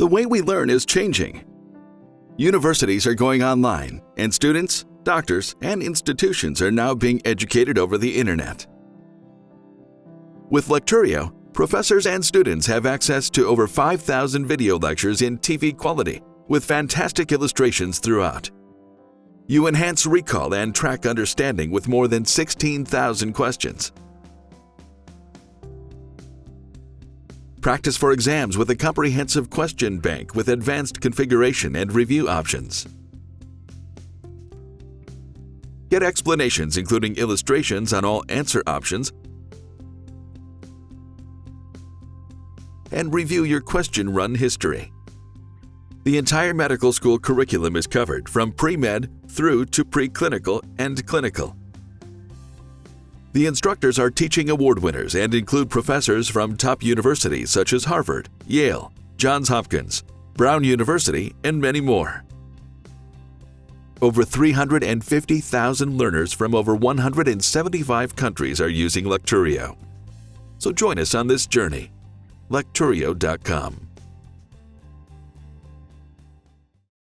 The way we learn is changing. Universities are going online, and students, doctors, and institutions are now being educated over the internet. With Lecturio, professors and students have access to over 5,000 video lectures in TV quality, with fantastic illustrations throughout. You enhance recall and track understanding with more than 16,000 questions. Practice for exams with a comprehensive question bank with advanced configuration and review options. Get explanations including illustrations on all answer options, and review your question run history. The entire medical school curriculum is covered from pre-med through to pre-clinical and clinical. The instructors are teaching award winners and include professors from top universities such as Harvard, Yale, Johns Hopkins, Brown University, and many more. Over 350,000 learners from over 175 countries are using Lecturio. So join us on this journey. Lecturio.com